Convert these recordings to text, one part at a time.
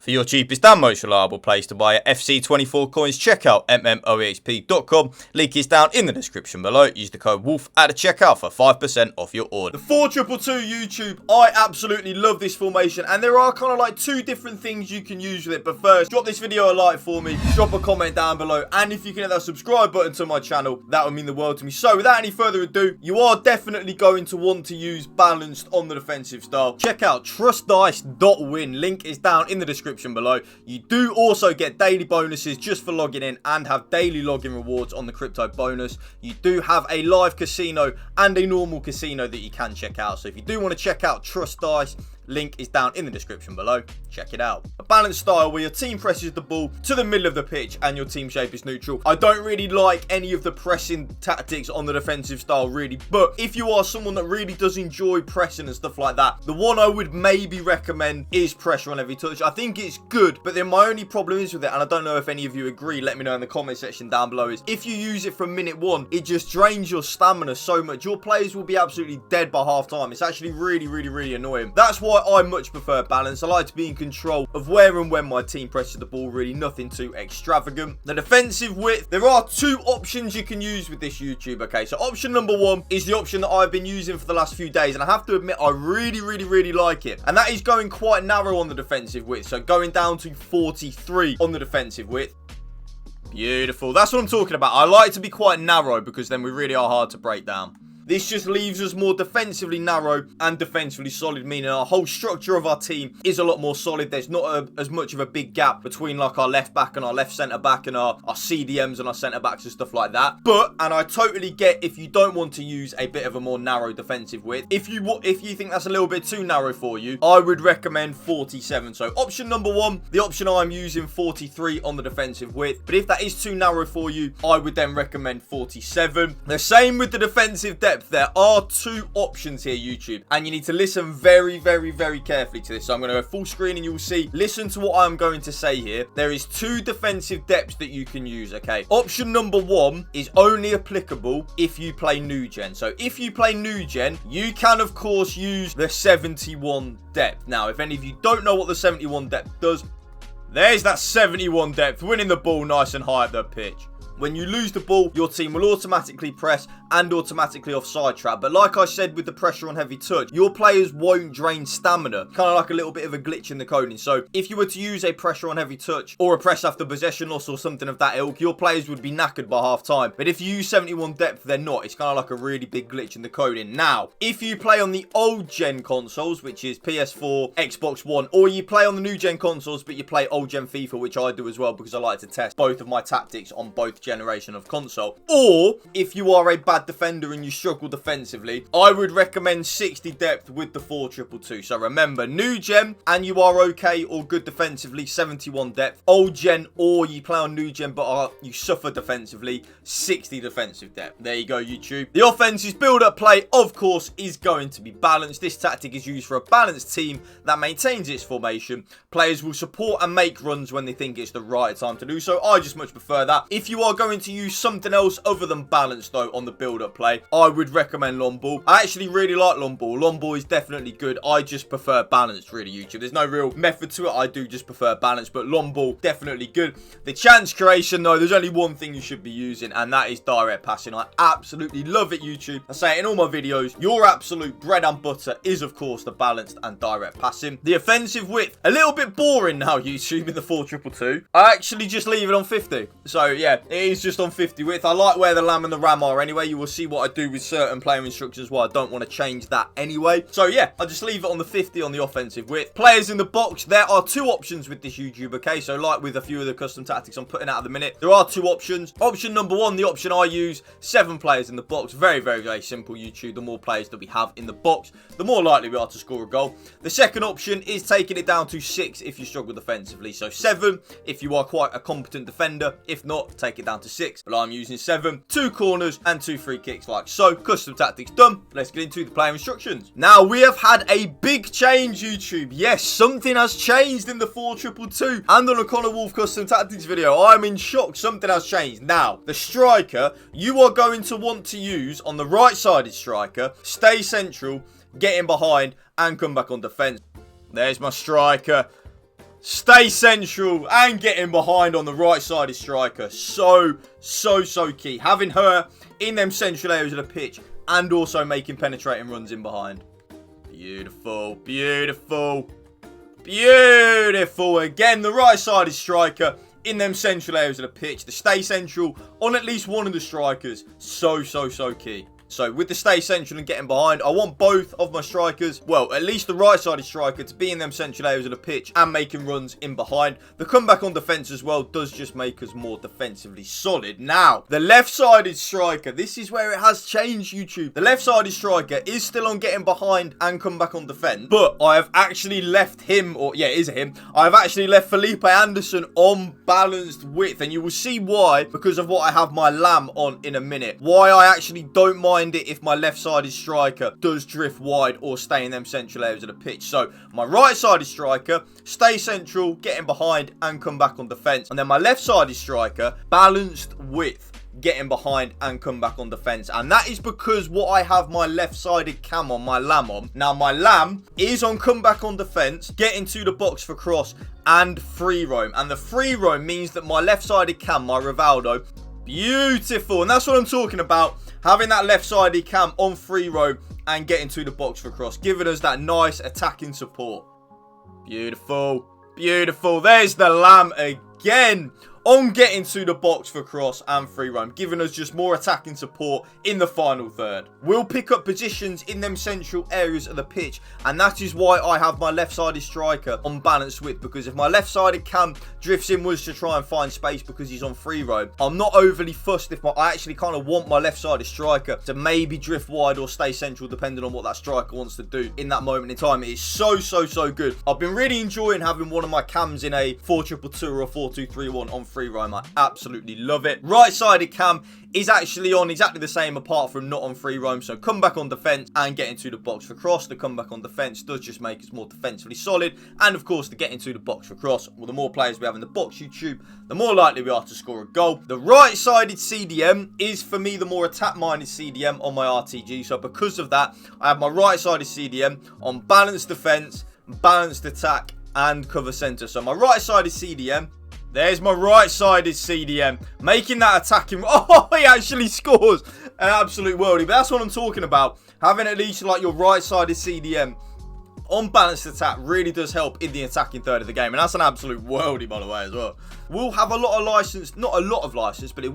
For your cheapest and most reliable place to buy FC24 coins, check out mmoexp.com. Link is down in the description below. Use the code WOLF at the checkout for 5% off your order. The 4-2-2 YouTube, I absolutely love this formation, and there are kind of like two different things you can use with it. But first, drop this video a like for me, drop a comment down below, and if you can hit that subscribe button to my channel, that would mean the world to me. So without any further ado, you are definitely going to want to use balanced on the defensive style. Check out trustdice.win. Link is down in the description below. You do also get daily bonuses just for logging in and have daily login rewards on the crypto bonus. You do have a live casino and a normal casino that you can check out. So if you do want to check out Trust Dice, link is down in the description below. Check it out. A balanced style where your team presses the ball to the middle of the pitch and your team shape is neutral. I don't really like any of the pressing tactics on the defensive style really, but if you are someone that really does enjoy pressing and stuff like that, the one I would maybe recommend is pressure on every touch. I think it's good, but then my only problem is with it, and I don't know if any of you agree, let me know in the comment section down below, is if you use it from minute one, it just drains your stamina so much. Your players will be absolutely dead by half time. It's actually really annoying. That's why I much prefer balance. I like to be in control of where and when my team presses the ball, really nothing too extravagant. The defensive width, there are two options you can use with this YouTube, okay? So option number one is the option that I've been using for the last few days, and I have to admit I really like it, and that is going quite narrow on the defensive width, so going down to 43 on the defensive width. Beautiful. That's what I'm talking about. I like to be quite narrow because then we really are hard to break down. This just leaves us more defensively narrow and defensively solid, meaning our whole structure of our team is a lot more solid. There's not as much of a big gap between like our left back and our left centre back and our CDMs and our centre backs and stuff like that. But, and I totally get if you don't want to use a bit of a more narrow defensive width, if you think that's a little bit too narrow for you, I would recommend 47. So option number one, the option I'm using, 43 on the defensive width. But if that is too narrow for you, I would then recommend 47. The same with the defensive depth. There are two options here, YouTube, and you need to listen very carefully to this. So I'm going to go full screen and you'll see, listen to what I'm going to say here. There is two defensive depths that you can use, okay? Option number one is only applicable if you play new gen. So if you play new gen, you can of course use the 71 depth. Now, if any of you don't know what the 71 depth does, there's that 71 depth, winning the ball nice and high at the pitch. When you lose the ball, your team will automatically press and automatically offside trap. But like I said with the pressure on heavy touch, your players won't drain stamina. Kind of like a little bit of a glitch in the coding. So if you were to use a pressure on heavy touch or a press after possession loss or something of that ilk, your players would be knackered by half time. But if you use 71 depth, they're not. It's kind of like a really big glitch in the coding. Now, if you play on the old gen consoles, which is PS4, Xbox One, or you play on the new gen consoles, but you play old gen FIFA, which I do as well because I like to test both of my tactics on both generation of console, or if you are a bad defender and you struggle defensively, I would recommend 60 depth with the 4-2-2. So remember, new gen and you are okay or good defensively, 71 depth. Old gen or you play on new gen but you suffer defensively, 60 defensive depth. There you go, YouTube. The offense's build-up play, of course, is going to be balanced. This tactic is used for a balanced team that maintains its formation. Players will support and make runs when they think it's the right time to do so. I just much prefer that. If you are going to use something else other than balance though on the build-up play, I would recommend long ball. I actually really like long ball. Long ball is definitely good. I just prefer balanced, really, YouTube. There's no real method to it. I do just prefer balance, but long ball definitely good. The chance creation though, there's only one thing you should be using, and that is direct passing. I absolutely love it, YouTube. I say it in all my videos. Your absolute bread and butter is of course the balanced and direct passing. The offensive width, a little bit boring now, YouTube, in the 4-2-2. I actually just leave it on 50. So yeah, it is just on 50 width. I like where the lamb and the ram are anyway. You will see what I do with certain player instructions why I don't want to change that anyway. So yeah, I just leave it on the 50 on the offensive width. Players in the box, there are two options with this YouTube, okay? So like with a few of the custom tactics I'm putting out at the minute, there are two options. Option number one, the option I use, 7 players in the box. Very simple, YouTube. The more players that we have in the box, the more likely we are to score a goal. The second option is taking it down to 6 if you struggle defensively. So 7 if you are quite a competent defender. If not, take it down to 6. But I'm using 7, 2 corners and 2 free kicks like so. Custom tactics done. Let's get into the player instructions. Now, we have had a big change, YouTube. Yes, something has changed in the 4-2-2 and on a Connor Woolf custom tactics video. I'm in shock. Something has changed. Now, the striker, you are going to want to use on the right-sided striker, stay central, get in behind and come back on defense. There's my striker. stay central, and getting behind on the right-sided striker. So key. Having her in them central areas of the pitch and also making penetrating runs in behind. Beautiful, beautiful, beautiful. Again, the right-sided striker in them central areas of the pitch. The stay central on at least one of the strikers. So key. So with the stay central and getting behind, I want both of my strikers, well, at least the right-sided striker, to be in them central areas of the pitch and making runs in behind. The comeback on defence as well does just make us more defensively solid. Now, the left-sided striker, this is where it has changed, YouTube. The left-sided striker is still on getting behind and comeback on defence, but I have actually left him, or yeah, it is him. I have actually left Felipe Anderson on balanced width, and you will see why, because of what I have my lamb on in a minute. Why I actually don't mind it if my left-sided striker does drift wide or stay in them central areas of the pitch. So my right-sided striker, stay central, getting behind and come back on defence. And then my left-sided striker, balanced width, getting behind and come back on defence. And that is because what I have my left-sided cam on, my lamb on. Now my lamb is on comeback on defence, getting to the box for cross and free roam. And the free roam means that my left-sided cam, my Rivaldo, beautiful. And that's what I'm talking about. Having that left-sided cam on free roam and getting to the box for cross, giving us that nice attacking support. Beautiful. Beautiful. There's the lamb again. On getting to the box for cross and free roam, giving us just more attacking support in the final third. We'll pick up positions in them central areas of the pitch, and that is why I have my left-sided striker on balanced width, because if my left-sided cam drifts inwards to try and find space because he's on free roam, I'm not overly fussed if I actually kind of want my left-sided striker to maybe drift wide or stay central, depending on what that striker wants to do in that moment in time. It is so good. I've been really enjoying having one of my cams in a 4-2-2 or a 4-2-3-1 on free roam. I absolutely love it. Right-sided cam is actually on exactly the same, apart from not on free roam. So come back on defence and get into the box for cross. The comeback on defence does just make us more defensively solid. And of course, the get into the box for cross, well, the more players we have in the box, YouTube, the more likely we are to score a goal. The right-sided CDM is, for me, the more attack-minded CDM on my RTG. So because of that, I have my right-sided CDM on balanced defence, balanced attack, and cover centre. So my right-sided CDM, there's my right-sided CDM, making that attacking. Oh, he actually scores an absolute worldie. But that's what I'm talking about. Having at least like your right-sided CDM on balanced attack really does help in the attacking third of the game. And that's an absolute worldie, by the way, as well. We'll have a lot of license, not a lot of license, but he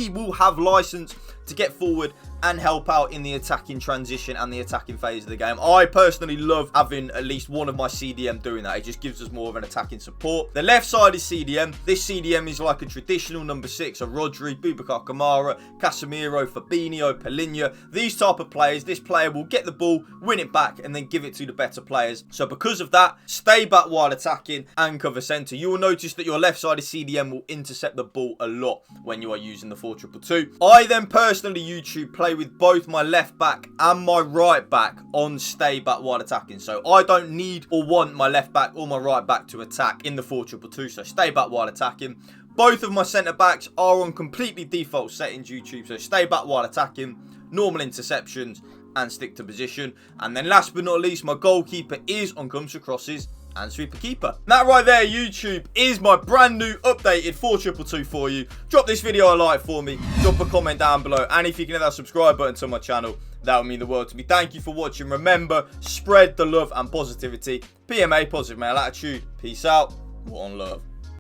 will have license to get forward and help out in the attacking transition and the attacking phase of the game. I personally love having at least one of my CDM doing that. It just gives us more of an attacking support. The left side is CDM. This CDM is like a traditional number 6, a Rodri, Boubacar Kamara, Casemiro, Fabinho, Palinha. These type of players, this player will get the ball, win it back, and then give it to the better players. So because of that, stay back while attacking and cover centre. You will notice that your left-sided CDM will intercept the ball a lot when you are using the 4-2-2. I then personally, YouTube, play with both my left back and my right back on stay back while attacking. So I don't need or want my left back or my right back to attack in the 4-2-2. So stay back while attacking. Both of my centre backs are on completely default settings, YouTube. So stay back while attacking, normal interceptions, and stick to position. And then last but not least, my goalkeeper is on comes to crosses and sweeper keeper. That right there, YouTube, is my brand new updated 4-2-2 for you. Drop this video a like for me, drop a comment down below, and if you can hit that subscribe button to my channel, that would mean the world to me. Thank you for watching. Remember, spread the love and positivity. PMA, positive male attitude. Peace out. One love.